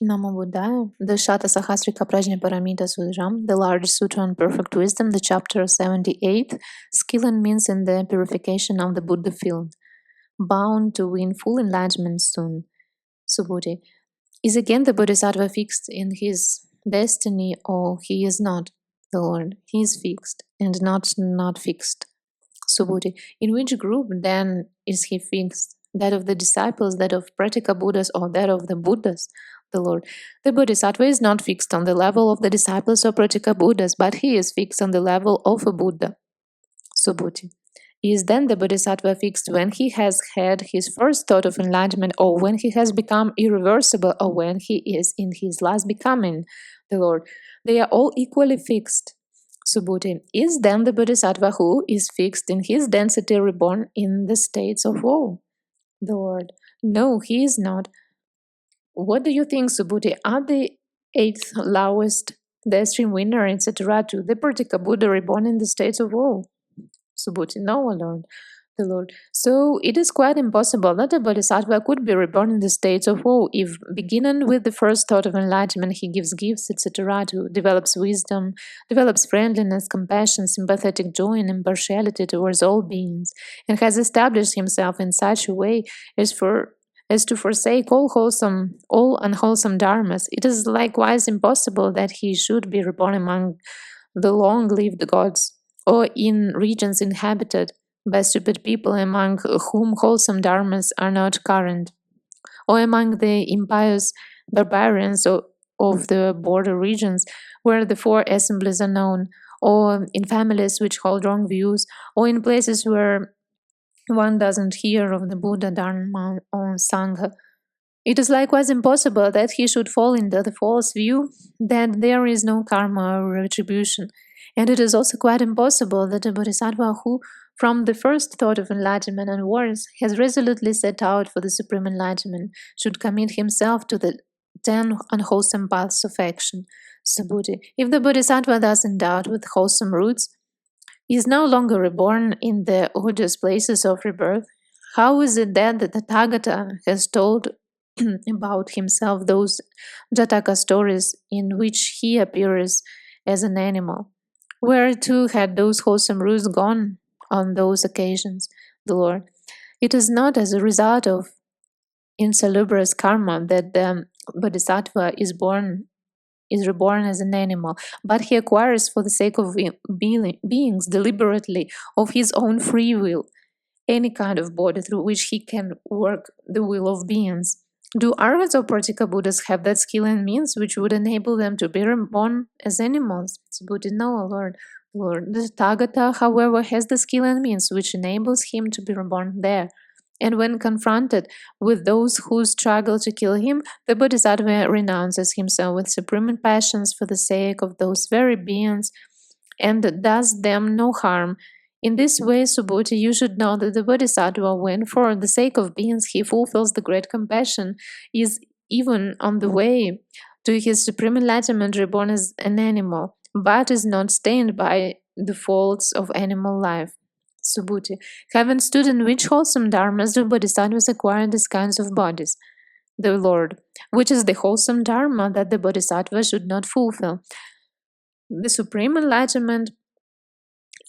Namo Buddhaya. The Satasahasrika Prajnaparamita Sutram, the largest sutra on perfect wisdom, the chapter 78, skill and means in the purification of the Buddha field, bound to win full enlightenment soon. Subhuti. Is again the Bodhisattva fixed in his destiny, or he is not, the Lord? He is fixed and not fixed. Subhuti. In which group then is he fixed? That of the disciples, that of Pratyekabuddhas, or that of the Buddhas? The Lord. The Bodhisattva is not fixed on the level of the disciples or Pratyekabuddhas, but he is fixed on the level of a Buddha. Subhuti. Is then the Bodhisattva fixed when he has had his first thought of enlightenment, or when he has become irreversible, or when he is in his last becoming? The Lord. They are all equally fixed. Subhuti. Is then the Bodhisattva who is fixed in his density reborn in the states of woe? The Lord. No, he is not. What do you think, Subhuti? Are the eighth lowest, the Streamwinner, etc., to the Pratyekabuddha reborn in the states of woe? Subhuti. No, O Lord. The Lord. So it is quite impossible that a Bodhisattva could be reborn in the states of woe if, beginning with the first thought of enlightenment, he gives gifts, etc., to develops wisdom, develops friendliness, compassion, sympathetic joy, and impartiality towards all beings, and has established himself in such a way as to forsake all unwholesome dharmas. It is likewise impossible that he should be reborn among the long-lived gods, or in regions inhabited by stupid people among whom wholesome dharmas are not current, or among the impious barbarians of the border regions where the four assemblies are known, or in families which hold wrong views, or in places where one doesn't hear of the Buddha, Dharma, or Sangha. It is likewise impossible that he should fall into the false view that there is no karma or retribution. And it is also quite impossible that a Bodhisattva who, from the first thought of enlightenment onwards, has resolutely set out for the supreme enlightenment, should commit himself to the 10 unwholesome paths of action. Subhuti. If the Bodhisattva thus endowed with wholesome roots is no longer reborn in the odious places of rebirth, how is it that the Tathagata has told about himself those Jataka stories in which he appears as an animal? Where too had those wholesome roots gone on those occasions? The Lord. It is not as a result of insalubrious karma that the Bodhisattva is reborn as an animal, but he acquires for the sake of beings deliberately, of his own free will, any kind of body through which he can work the will of beings. Do Arhats or Pratyekabuddhas have that skill and means which would enable them to be reborn as animals? Subhuti. No, O Lord. Lord. The Tathagata, however, has the skill and means which enables him to be reborn there. And when confronted with those who struggle to kill him, the Bodhisattva renounces himself with supreme passions for the sake of those very beings and does them no harm. In this way, Subhuti, you should know that the Bodhisattva, when for the sake of beings he fulfills the great compassion, is even on the way to his supreme enlightenment reborn as an animal, but is not stained by the faults of animal life. Subhuti. Having stood in which wholesome dharmas do bodhisattvas acquire these kinds of bodies? The Lord. Which is the wholesome dharma that the bodhisattva should not fulfill? The supreme enlightenment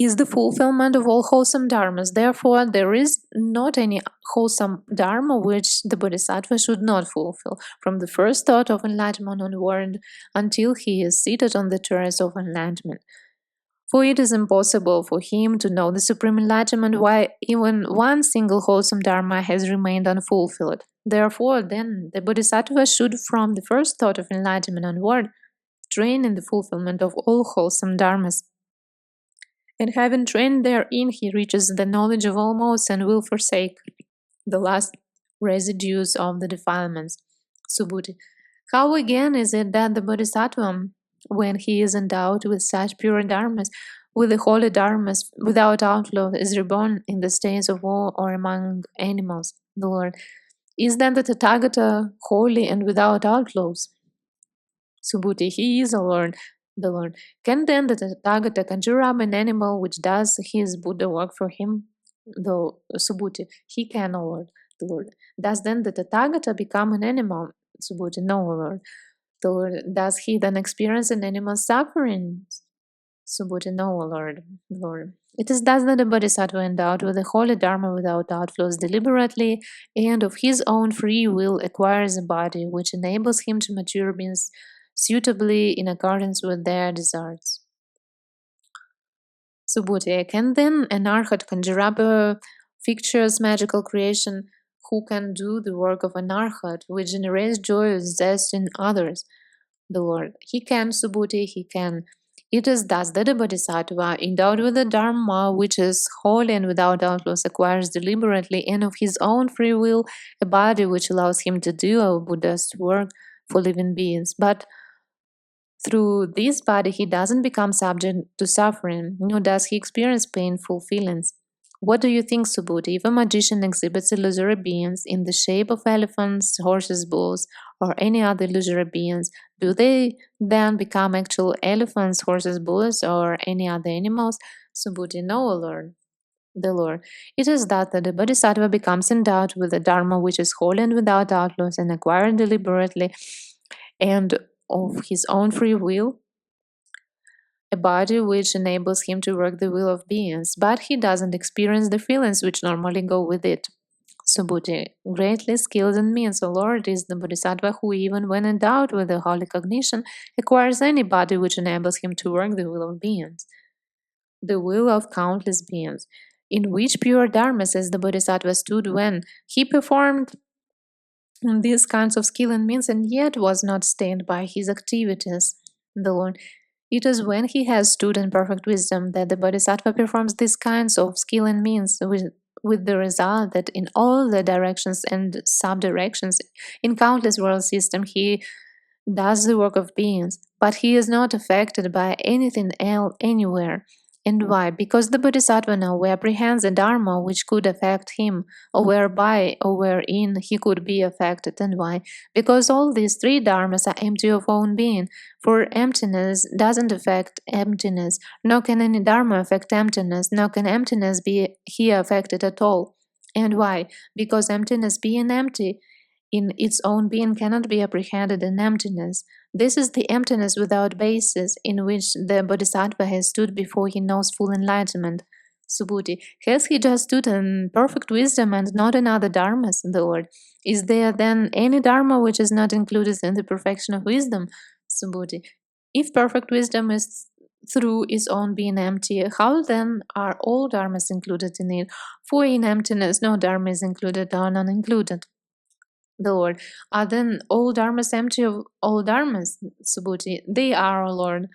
is the fulfillment of all wholesome dharmas. Therefore, there is not any wholesome dharma which the bodhisattva should not fulfill, from the first thought of enlightenment onward until he is seated on the terrace of enlightenment. For it is impossible for him to know the supreme enlightenment while even one single wholesome dharma has remained unfulfilled. Therefore, then, the bodhisattva should, from the first thought of enlightenment onward, train in the fulfillment of all wholesome dharmas. And having trained therein, he reaches the knowledge of all modes and will forsake the last residues of the defilements. Subhuti. How again is it that the bodhisattva, when he is endowed with such pure dharmas, with the holy dharmas, without outlaw, is reborn in the states of war or among animals? The Lord. Is then the Tathagata holy and without outlaws? Subhuti. He is a Lord. The Lord. Can then the Tathagata conjure up an animal which does his Buddha work for him? The Subhuti. He can, O Lord. The Lord. Does then the Tathagata become an animal? Subhuti, no, Lord. The Lord, does he then experience an animal suffering? Subhuti, no, Lord. Lord. It is thus that the Bodhisattva endowed with the holy Dharma without outflows deliberately and of his own free will acquires a body which enables him to mature beings suitably in accordance with their desires. Subhuti, can then an arhat conjure up a fictitious magical creation who can do the work of an arhat, which generates joy or zest in others? The Lord, he can, Subhuti, he can. It is thus that a Bodhisattva, endowed with the Dharma, which is holy and without outlaws, acquires deliberately and of his own free will a body which allows him to do our Buddha's work for living beings. But through this body, he doesn't become subject to suffering, nor does he experience painful feelings. What do you think, Subhuti? If a magician exhibits illusory beings in the shape of elephants, horses, bulls, or any other illusory beings, do they then become actual elephants, horses, bulls, or any other animals? Subhuti, no, Lord. The Lord. It is that the Bodhisattva becomes endowed with the Dharma which is holy and without outlaws and acquired deliberately and of his own free will, a body which enables him to work the will of beings, but he doesn't experience the feelings which normally go with it. Subhuti, greatly skilled in means, O Lord, is the Bodhisattva who, even when endowed with the holy cognition, acquires any body which enables him to work the will of beings, the will of countless beings, in which pure dharmas as the Bodhisattva stood when he performed these kinds of skill and means and yet was not stained by his activities. The Lord, it is when he has stood in perfect wisdom that the Bodhisattva performs these kinds of skill and means with the result that in all the directions and sub-directions in countless world systems he does the work of beings, but he is not affected by anything else anywhere. And why? Because the Bodhisattva now apprehends a Dharma which could affect him, or whereby or wherein he could be affected. And why? Because all these three Dharmas are empty of own being, for emptiness doesn't affect emptiness, nor can any Dharma affect emptiness, nor can emptiness be here affected at all. And why? Because emptiness being empty, in its own being cannot be apprehended in emptiness. This is the emptiness without basis in which the Bodhisattva has stood before he knows full enlightenment. Subhuti, has he just stood in perfect wisdom and not in other dharmas, the Lord? Is there then any dharma which is not included in the perfection of wisdom? Subhuti, if perfect wisdom is through its own being empty, how then are all dharmas included in it? For in emptiness no dharma is included or none included. The Lord, are then all dharmas empty of all dharmas? Subhuti, they are, O Lord.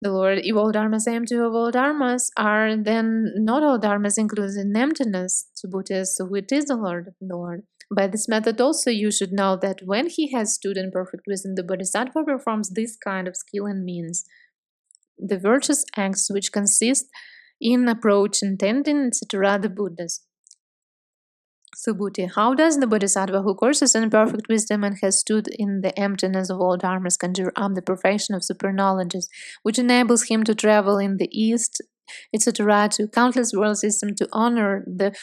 The Lord, if all dharmas empty of all dharmas, are then not all dharmas included in emptiness? Subhuti, so it is, the Lord. The Lord. By this method also you should know that when he has stood in perfect wisdom, the Bodhisattva performs this kind of skill and means. The virtuous acts which consist in approach, intending, etc., the Buddhas. Subhuti, how does the Bodhisattva who courses in perfect wisdom and has stood in the emptiness of all dharmas conjure up the perfection of superknowledges, which enables him to travel in the East, etc., to countless world systems to honor the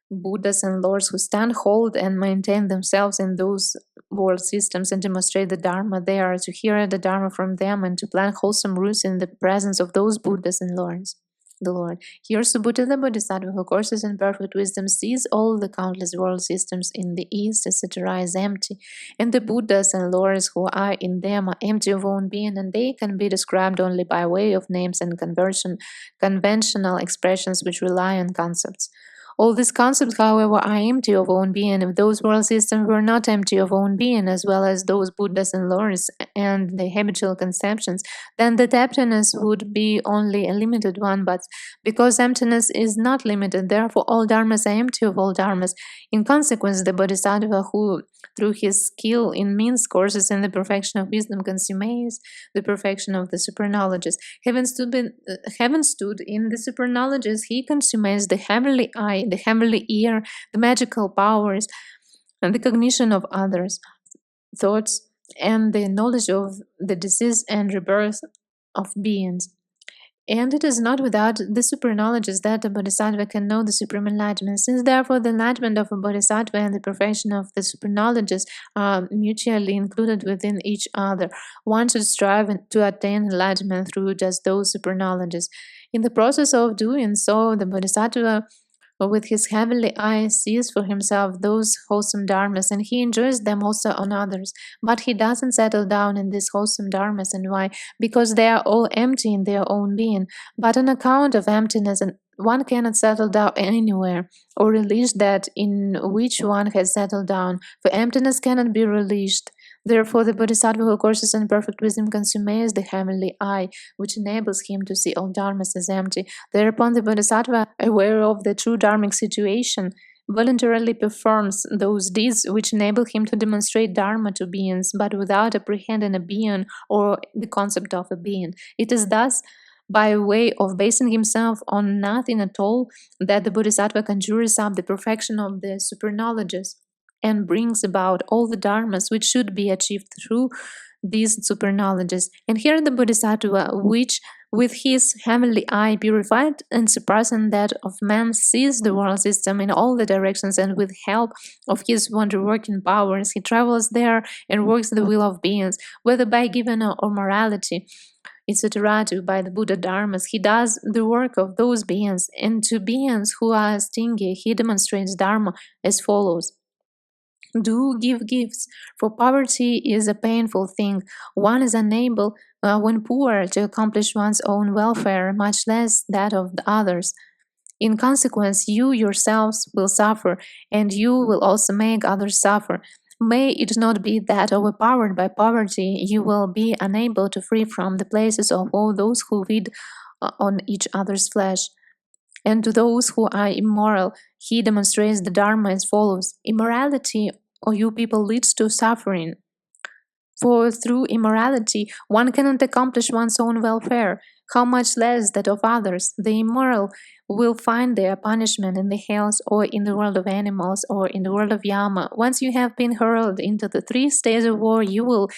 Buddhas and Lords who stand hold and maintain themselves in those world systems and demonstrate the Dharma there, to hear the Dharma from them and to plant wholesome roots in the presence of those Buddhas and Lords? The Lord. Here Subhuti the Bodhisattva who courses in perfect wisdom sees all the countless world systems in the East, etc. as empty, and the Buddhas and Lords who are in them are empty of own being, and they can be described only by way of names and conventional expressions which rely on concepts. All these concepts, however, are empty of own being. If those world systems were not empty of own being, as well as those Buddhas and Lords and the habitual conceptions, then the emptiness would be only a limited one. But because emptiness is not limited, therefore all dharmas are empty of all dharmas. In consequence, the Bodhisattva who, through his skill in means courses in the perfection of wisdom, consummates the perfection of the superknowledges. Having stood in the superknowledges, he consummates the heavenly eye, the heavenly ear, the magical powers, and the cognition of others' thoughts, and the knowledge of the disease and rebirth of beings. And it is not without the superknowledges that a bodhisattva can know the supreme enlightenment. Since therefore the enlightenment of a bodhisattva and the perfection of the superknowledges are mutually included within each other, one should strive to attain enlightenment through just those superknowledges. In the process of doing so, the bodhisattva with his heavenly eye sees for himself those wholesome dharmas, and he enjoys them also on others. But he doesn't settle down in these wholesome dharmas. And why? Because they are all empty in their own being. But on account of emptiness, and one cannot settle down anywhere or release that in which one has settled down, for emptiness cannot be released. Therefore, the bodhisattva who courses in perfect wisdom consummates the heavenly eye, which enables him to see all dharmas as empty. Thereupon, the bodhisattva, aware of the true dharmic situation, voluntarily performs those deeds which enable him to demonstrate dharma to beings, but without apprehending a being or the concept of a being. It is thus by way of basing himself on nothing at all that the bodhisattva conjures up the perfection of the superknowledges and brings about all the dharmas which should be achieved through these superknowledges. And here the bodhisattva, which with his heavenly eye purified and surpassing that of man, sees the world system in all the directions, and with help of his wonder-working powers, he travels there and works the will of beings, whether by given or morality, etc. By the Buddha Dharmas, he does the work of those beings, and to beings who are stingy, he demonstrates Dharma as follows. Do give gifts, for poverty is a painful thing. One is unable, when poor, to accomplish one's own welfare, much less that of the others. In consequence, you yourselves will suffer, and you will also make others suffer. May it not be that, overpowered by poverty, you will be unable to free from the places of all those who feed on each other's flesh. And to those who are immoral, he demonstrates the Dharma as follows. Immorality, O you people, leads to suffering. For through immorality, one cannot accomplish one's own welfare, how much less that of others. The immoral will find their punishment in the hells, or in the world of animals, or in the world of Yama. Once you have been hurled into the 3 stages of war, you will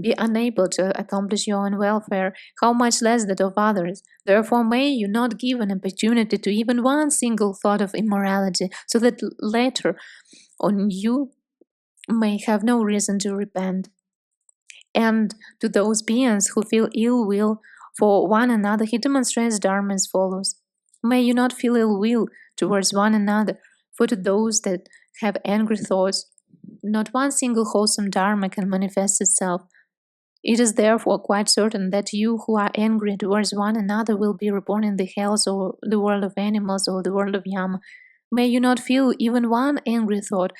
be unable to accomplish your own welfare, how much less that of others. Therefore, may you not give an opportunity to even one single thought of immorality, so that later on you may have no reason to repent. And to those beings who feel ill will for one another, he demonstrates Dharma as follows. May you not feel ill will towards one another, for to those that have angry thoughts, not one single wholesome Dharma can manifest itself. It is therefore quite certain that you who are angry towards one another will be reborn in the hells, or the world of animals, or the world of Yama. May you not feel even one angry thought,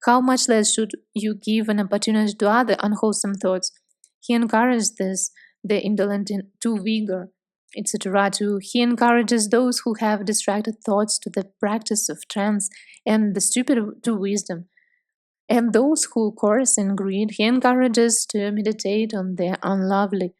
how much less should you give an opportunity to other unwholesome thoughts. He encourages this, the indolent to vigor, etc. He encourages those who have distracted thoughts to the practice of trance, and the stupid to wisdom. And those who course in greed, he encourages to meditate on the unlovely.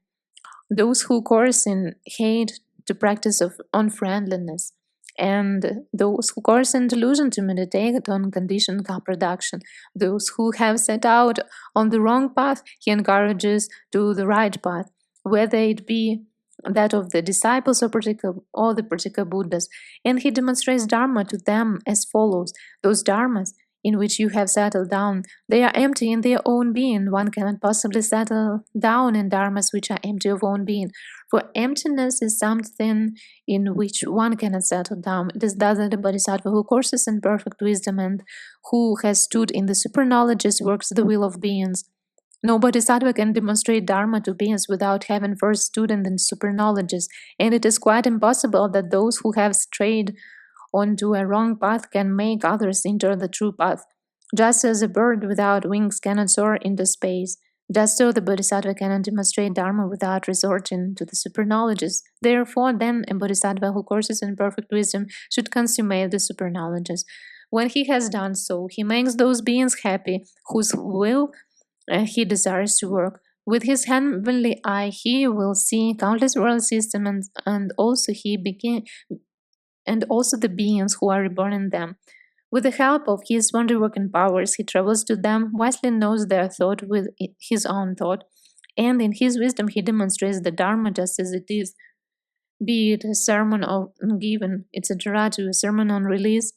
Those who course in hate, to practice of unfriendliness. And those who course in delusion, to meditate on conditioned production. Those who have set out on the wrong path, he encourages to the right path, whether it be that of the disciples or the Pratyekabuddhas. And he demonstrates Dharma to them as follows. Those Dharmas in which you have settled down, they are empty in their own being. One cannot possibly settle down in dharmas which are empty of own being. For emptiness is something in which one cannot settle down. It is thus that the Bodhisattva who courses in perfect wisdom and who has stood in the superknowledges works the will of beings. No Bodhisattva can demonstrate Dharma to beings without having first stood in the superknowledges, and it is quite impossible that those who have strayed onto a wrong path can make others enter the true path. Just as a bird without wings cannot soar into space, just so the Bodhisattva cannot demonstrate Dharma without resorting to the superknowledges. Therefore, then, a Bodhisattva who courses in perfect wisdom should consummate the superknowledges. When he has done so, he makes those beings happy whose will he desires to work. With his heavenly eye, he will see countless world systems, and also the beings who are reborn in them. With the help of his wonder-working powers, he travels to them, wisely knows their thought with his own thought, and in his wisdom he demonstrates the Dharma just as it is. be it a sermon on given, etc., to a sermon on release.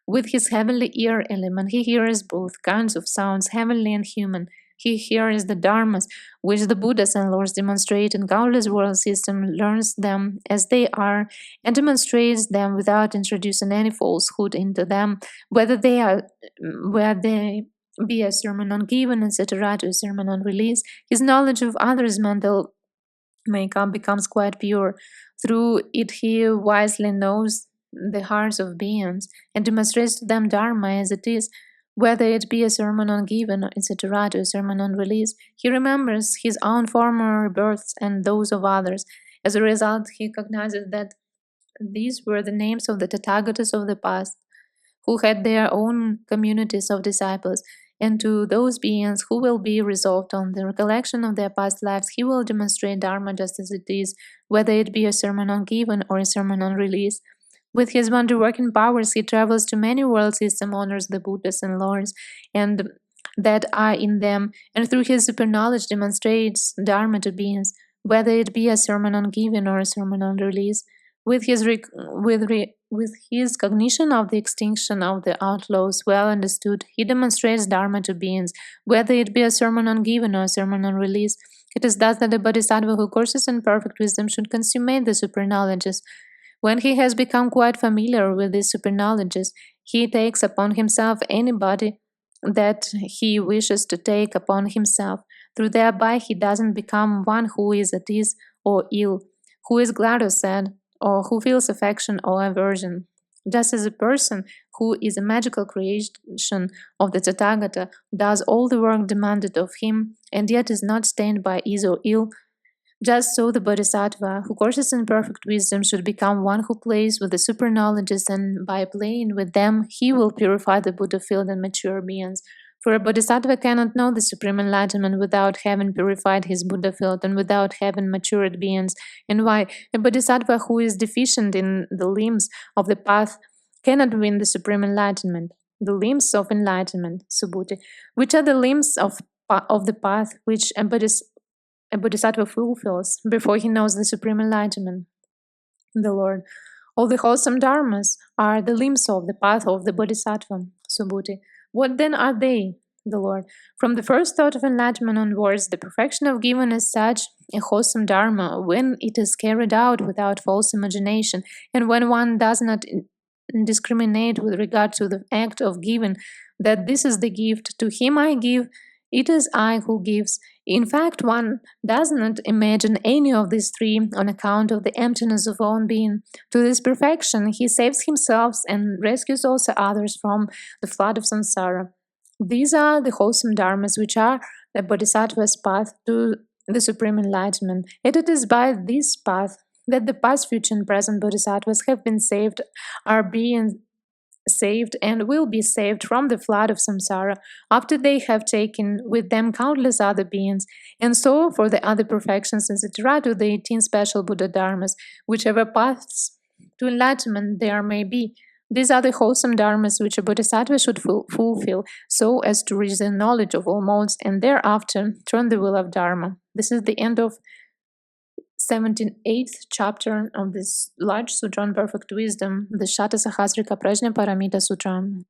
With his heavenly ear element, he hears both kinds of sounds, heavenly and human. He hears the dharmas, which the Buddhas and Lords demonstrate in countless world systems, learns them as they are, and demonstrates them without introducing any falsehood into them, whether they be a sermon on given, etc., to a sermon on release. His knowledge of others' mental makeup becomes quite pure. Through it, he wisely knows the hearts of beings and demonstrates to them Dharma as it is, whether it be a sermon on given, etc., to a sermon on release. He remembers his own former births and those of others. As a result, he recognizes that these were the names of the Tathagatas of the past, who had their own communities of disciples, and to those beings who will be resolved on the recollection of their past lives, he will demonstrate Dharma just as it is, whether it be a sermon on given or a sermon on release. With his wonder-working powers, he travels to many world systems, honors the Buddhas and Lords, and that are in them, and through his super knowledge demonstrates Dharma to beings, whether it be a sermon on giving or a sermon on release. With his cognition of the extinction of the outlaws well understood, he demonstrates Dharma to beings, whether it be a sermon on giving or a sermon on release. It is thus that the Bodhisattva who courses in perfect wisdom should consummate the super knowledges. When he has become quite familiar with these super knowledges, he takes upon himself any body that he wishes to take upon himself. Through thereby he doesn't become one who is at ease or ill, who is glad or sad, or who feels affection or aversion. Just as a person who is a magical creation of the Tathagata does all the work demanded of him and yet is not stained by ease or ill, just so the Bodhisattva, who courses in perfect wisdom, should become one who plays with the super knowledges, and by playing with them, he will purify the Buddha field and mature beings. For a Bodhisattva cannot know the supreme enlightenment without having purified his Buddha field and without having matured beings. And why? A Bodhisattva who is deficient in the limbs of the path cannot win the supreme enlightenment. The limbs of enlightenment, Subhuti, which are the limbs of the path which a Bodhisattva fulfills before he knows the supreme enlightenment, the Lord. All the wholesome dharmas are the limbs of the path of the Bodhisattva, Subhuti. What then are they, the Lord? From the first thought of enlightenment onwards, the perfection of giving is such a wholesome dharma when it is carried out without false imagination, and when one does not discriminate with regard to the act of giving, that this is the gift, to him I give, it is I who gives. In fact, one does not imagine any of these three on account of the emptiness of own being. To this perfection, he saves himself and rescues also others from the flood of samsara. These are the wholesome dharmas which are the Bodhisattva's path to the supreme enlightenment. And it is by this path that the past, future, and present Bodhisattvas have been saved, are being saved, and will be saved from the flood of samsara after they have taken with them countless other beings, and so for the other perfections, etc., to the 18 special Buddha dharmas, whichever paths to enlightenment there may be. These are the wholesome dharmas which a bodhisattva should fulfill, so as to reach the knowledge of all modes, and thereafter turn the wheel of Dharma. This is the end of 78th chapter of this large sutra on perfect wisdom, the Satasahasrika Prajnaparamita Sutram.